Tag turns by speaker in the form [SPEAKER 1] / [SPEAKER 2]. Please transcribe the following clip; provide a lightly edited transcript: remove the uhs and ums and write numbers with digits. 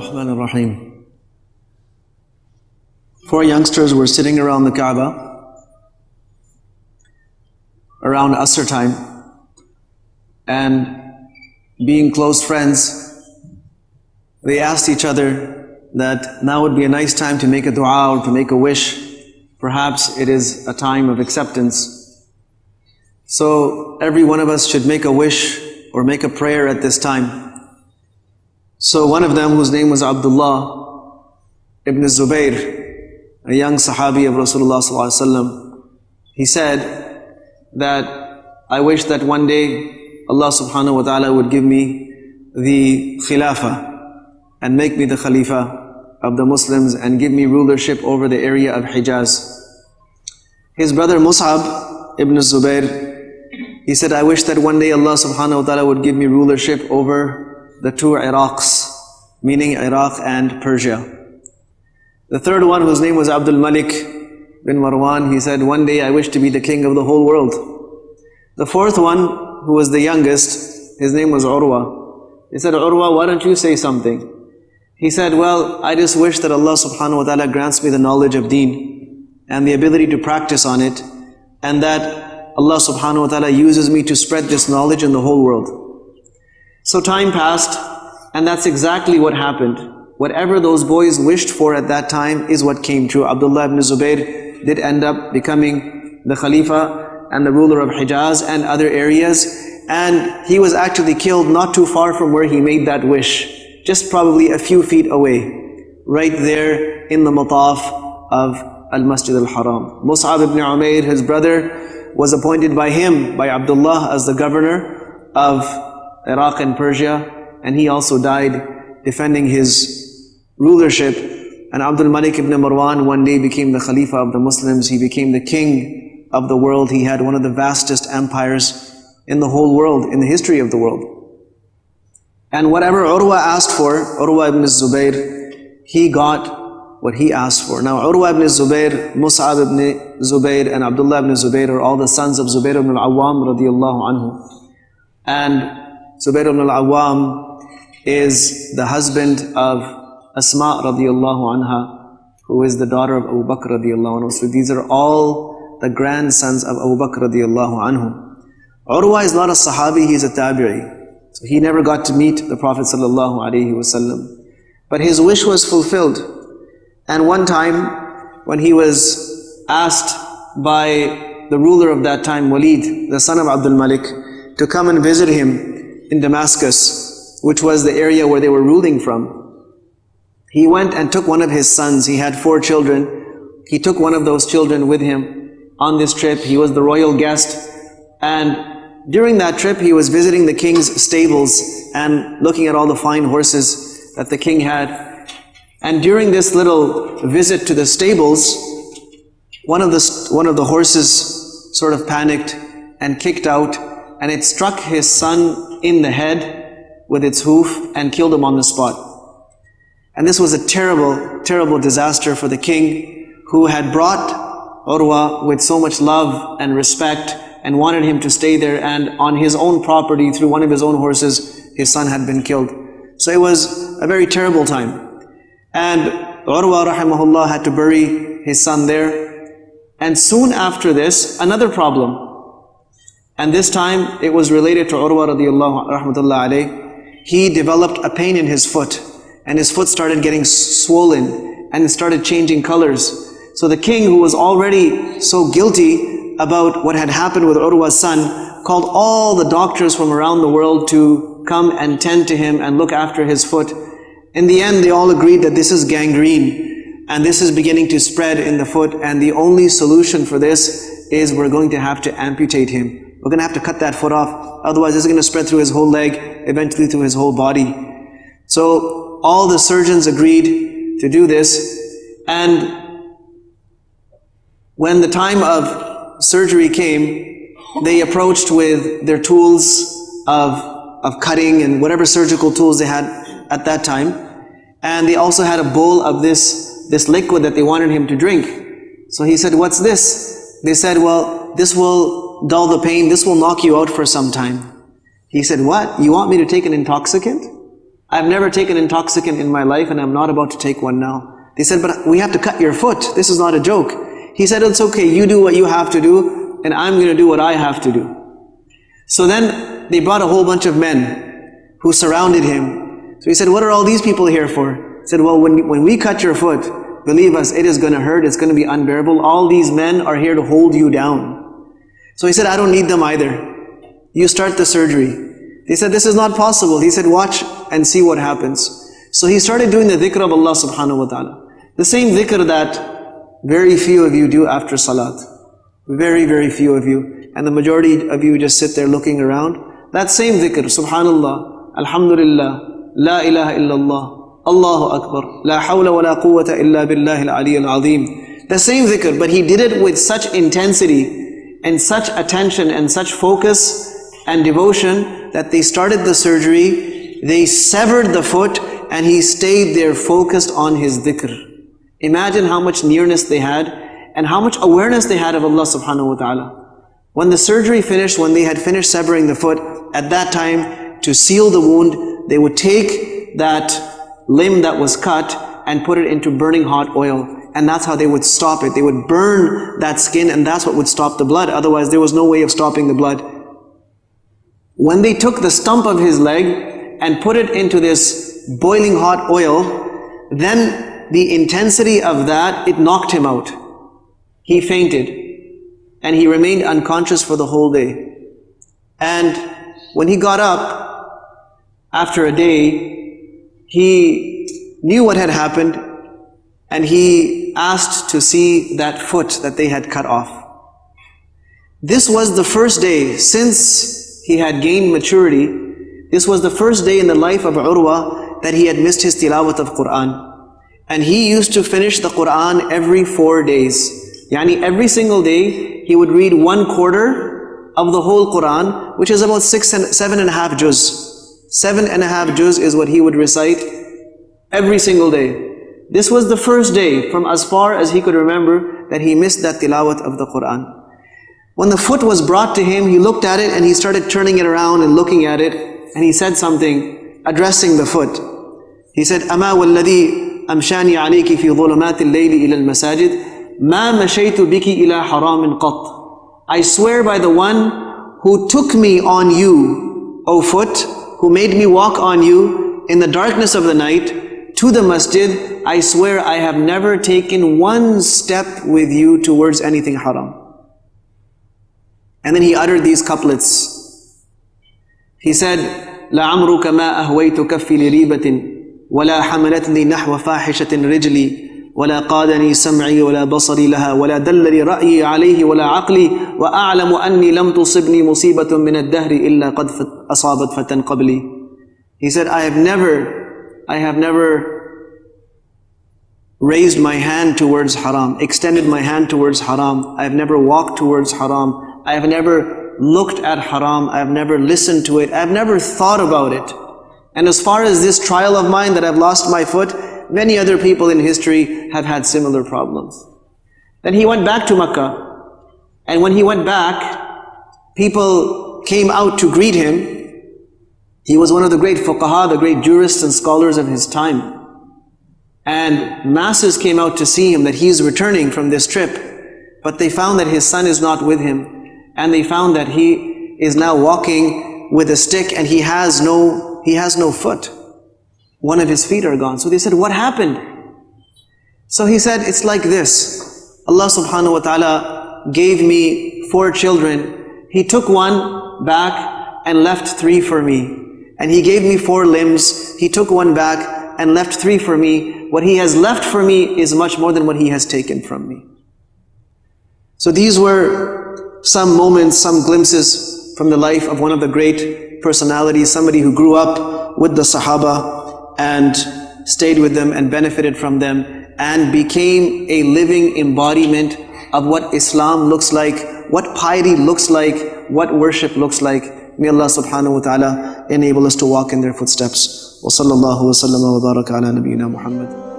[SPEAKER 1] Ar-Rahman Ar-Rahim. Four youngsters were sitting around the Kaaba around Asr time, and being close friends, they asked each other that now would be a nice time to make a dua or to make a wish. Perhaps it is a time of acceptance. So every one of us should make a wish or make a prayer at this time. So one of them, whose name was Abdullah ibn Zubayr, a young Sahabi of Rasulullah sallallahu alaihi wasallam, he said that I wish that one day Allah subhanahu wa ta'ala would give me the khilafah and make me the Khalifa of the Muslims and give me rulership over the area of Hijaz. His brother Mus'ab ibn Zubayr, he said, I wish that one day Allah subhanahu wa ta'ala would give me rulership over the two Iraqs, meaning Iraq and Persia. The third one, whose name was Abdul Malik bin Marwan, he said, one day I wish to be the king of the whole world. The fourth one, who was the youngest, his name was Urwah. He said, Urwah, why don't you say something? He said, well, I just wish that Allah subhanahu wa ta'ala grants me the knowledge of deen and the ability to practice on it, and that Allah subhanahu wa ta'ala uses me to spread this knowledge in the whole world. So time passed, and that's exactly what happened. Whatever those boys wished for at that time is what came true. Abdullah ibn Zubayr did end up becoming the Khalifa and the ruler of Hijaz and other areas, and he was actually killed not too far from where he made that wish, just probably a few feet away, right there in the mataf of Al-Masjid Al-Haram. Mus'ab ibn Umair, his brother, was appointed by him, by Abdullah, as the governor of Iraq and Persia, and he also died defending his rulership. And Abdul Malik ibn Marwan one day became the Khalifa of the Muslims. He became the king of the world. He had one of the vastest empires in the whole world, in the history of the world. And whatever Urwah asked for, Urwah ibn Zubayr, he got what he asked for. Now Urwah ibn Zubayr, Mus'ab ibn Zubayr, and Abdullah ibn Zubayr are all the sons of Zubayr ibn al-Awwam radiyallahu anhu. And Zubayr ibn al-Awwam is the husband of Asma radiyallahu anha, who is the daughter of Abu Bakr radiyallahu anhu. So these are all the grandsons of Abu Bakr radiyallahu anhu. Urwah is not a Sahabi, he is a Tabi'i. So he never got to meet the Prophet sallallahu alaihi wasallam. But his wish was fulfilled. And one time, when he was asked by the ruler of that time, Walid, the son of Abdul Malik, to come and visit him in Damascus, which was the area where they were ruling from, he went and took one of his sons. He had 4 children. He took one of those children with him on this trip. He was the royal guest. And during that trip, he was visiting the king's stables and looking at all the fine horses that the king had. And during this little visit to the stables, one of the horses sort of panicked and kicked out, and it struck his son in the head with its hoof and killed him on the spot. And this was a terrible, terrible disaster for the king, who had brought Urwah with so much love and respect and wanted him to stay there, and on his own property, through one of his own horses, his son had been killed. So it was a very terrible time. And Urwah rahimahullah had to bury his son there. And soon after this, another problem. And this time, it was related to Urwah radiyallahu rahmatullah alayh. He developed a pain in his foot, and his foot started getting swollen, and it started changing colors. So the king, who was already so guilty about what had happened with Urwah's son, called all the doctors from around the world to come and tend to him and look after his foot. In the end, they all agreed that this is gangrene, and this is beginning to spread in the foot, and the only solution for this is we're going to have to amputate him. We're going to have to cut that foot off, otherwise this is going to spread through his whole leg, eventually through his whole body. So all the surgeons agreed to do this, and when the time of surgery came, they approached with their tools of cutting and whatever surgical tools they had at that time, and they also had a bowl of this liquid that they wanted him to drink. So he said, what's this? They said, well, this will dull the pain, this will knock you out for some time. He said, what? You want me to take an intoxicant? I've never taken intoxicant in my life and I'm not about to take one now. They said, but we have to cut your foot. This is not a joke. He said, it's okay, you do what you have to do and I'm going to do what I have to do. So then they brought a whole bunch of men who surrounded him. So he said, what are all these people here for? He said, well, when we cut your foot, believe us, it is going to hurt, it's going to be unbearable. All these men are here to hold you down. So he said, I don't need them either. You start the surgery. They said, this is not possible. He said, watch and see what happens. So he started doing the dhikr of Allah subhanahu wa ta'ala. The same dhikr that very few of you do after salat. Very, very few of you. And the majority of you just sit there looking around. That same dhikr, subhanallah, alhamdulillah, la ilaha illallah, Allahu Akbar, la hawla wa la quwwata illa billahi al-ali al-azim. The same dhikr, but he did it with such intensity and such attention and such focus and devotion that they started the surgery, they severed the foot and he stayed there focused on his dhikr. Imagine how much nearness they had and how much awareness they had of Allah subhanahu wa ta'ala. When the surgery finished, when they had finished severing the foot, at that time, to seal the wound, they would take that limb that was cut and put it into burning hot oil. And that's how they would stop it. They would burn that skin and that's what would stop the blood. Otherwise, there was no way of stopping the blood. When they took the stump of his leg and put it into this boiling hot oil, then the intensity of that, it knocked him out. He fainted and he remained unconscious for the whole day. And when he got up after a day, he knew what had happened and he asked to see that foot that they had cut off. This was the first day since he had gained maturity. This was the first day in the life of Urwah that he had missed his tilawat of Qur'an. And he used to finish the Qur'an every 4 days. Yani every single day he would read 1/4 of the whole Qur'an, which is about 7.5 juz. 7.5 juz is what he would recite every single day. This was the first day from as far as he could remember that he missed that tilawat of the Qur'an. When the foot was brought to him, he looked at it and he started turning it around and looking at it, and he said something addressing the foot. He said, أَمَا وَالَّذِي أَمْشَانِي عَلَيْكِ فِي ظُلُمَاتِ اللَّيْلِ إِلَى الْمَسَاجِدِ مَا مَشَيْتُ بِكِ إِلَى حَرَامٍ قَطٍ. I swear by the one who took me on you, O foot, who made me walk on you in the darkness of the night to the masjid, I swear I have never taken one step with you towards anything haram. And then he uttered these couplets. He said, لَعَمْرُكَ مَا أَهْوَيْتُ كَفِّي لِرِيبَةٍ وَلَا حَمَلَتْنِي نَحْوَ فَاحِشَةٍ رِجْلِي وَلَا قَادَنِي سَمْعِي وَلَا بَصَرِي لَهَا وَلَا دَلَّنِي رَأْيِي عَلَيْهِ وَلَا عَقْلِي وَأَعْلَمُ أَنِّي لَمْ تُصِبْنِي مُصِيبَةٌ مِنَ الدَّهْرِ إِلَّا قَدْ أَصَابَتْ فَتًى قَبْلِي. He said, I have never raised my hand towards haram, extended my hand towards haram. I have never walked towards haram. I have never looked at haram. I have never listened to it. I have never thought about it. And as far as this trial of mine that I've lost my foot, many other people in history have had similar problems. Then he went back to Makkah. And when he went back, people came out to greet him. He was one of the great fuqaha, the great jurists and scholars of his time. And masses came out to see him, that he is returning from this trip. But they found that his son is not with him. And they found that he is now walking with a stick and he has no foot. One of his feet are gone. So they said, what happened? So he said, it's like this. Allah subhanahu wa ta'ala gave me 4 children. He took one back and left 3 for me. And He gave me 4 limbs. He took one back and left 3 for me. What He has left for me is much more than what He has taken from me. So these were some moments, some glimpses from the life of one of the great personalities, somebody who grew up with the Sahaba and stayed with them and benefited from them and became a living embodiment of what Islam looks like, what piety looks like, what worship looks like. May Allah subhanahu wa ta'ala enable us to walk in their footsteps. Wa sallallahu wa sallama wa baraka ala nabiyyina Muhammad.